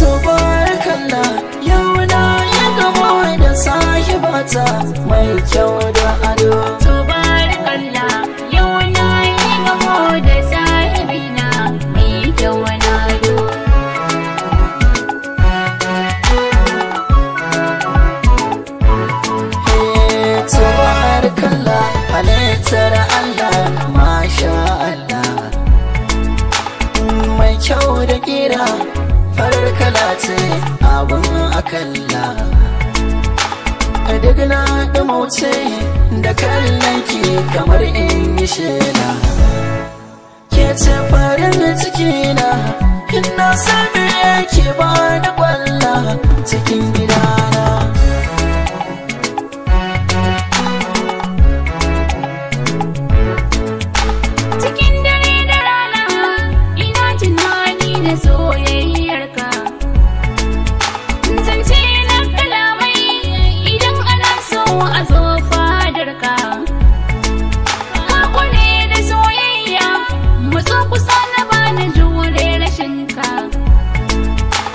Tabarakallah, yau na yi gamo da sahibata mai kyau da ado. Tabarakallah, yau na yi gamo da sahibina mai kyau da ado. Tabarakallah, halittar Allah, masha Allah, mai kyau da kira, farar kala ce abun akalla. Duk na ɗumauce da kallon ki kamar in yi shela. Ke ce farin cikina, ina sami yake ba da kwalla cikin gidana. Cikin dare da rana ina tunani da soyayyarka. Zance na kalamai idan ana so a zo fadarka. Ka kware da soyayya, matso kusa na bani jure rashinka.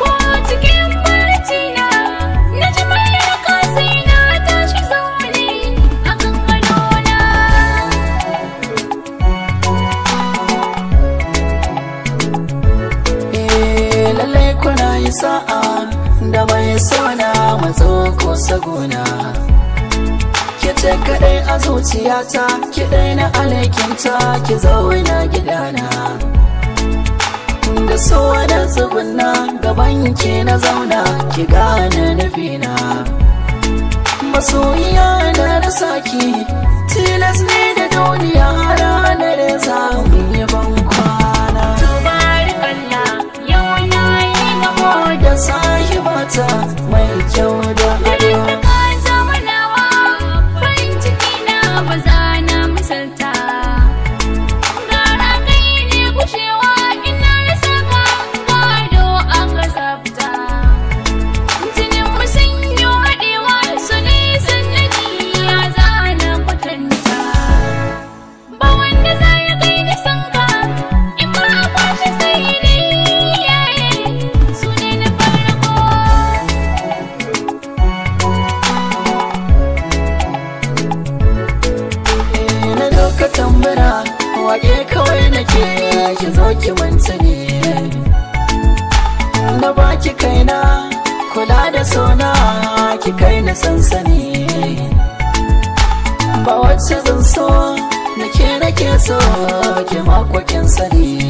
Ko cikin barci na ji muryarka sai na tashi zaune a kan gadona. Lallai kuna yi sa'a da mai sona matso ko sagona. Ki ce kaɗai a zuciyata, ki na alaikinta, ki zauna gidana. Da so da tsuguna gaban ki na zauna, ki gane nufina. Masoyiya na rasa ki, tilas ne da duniya ranar za mu yi ban kwana. Tabarakallah, yau na yi gamo Da sahibata mai kyau da ado. ka zama nawa, farin ciki na ba za na misalta. Gara kai ne gushewa ina rasa ka, gado aka zabta. Jinin mu sun yi haɗewa su ne sannadi ya zana kwatanta. Ba wanda za ya kai da sanka, in ma a kwashe sai dai iyaye su ne na farko. Na doka tambura wake kawai nake, ki zo ki manta ne. Na baki kaina kula da sona, ki kai na sansani. Ba wacce zan so nake so, ki makwakin sani.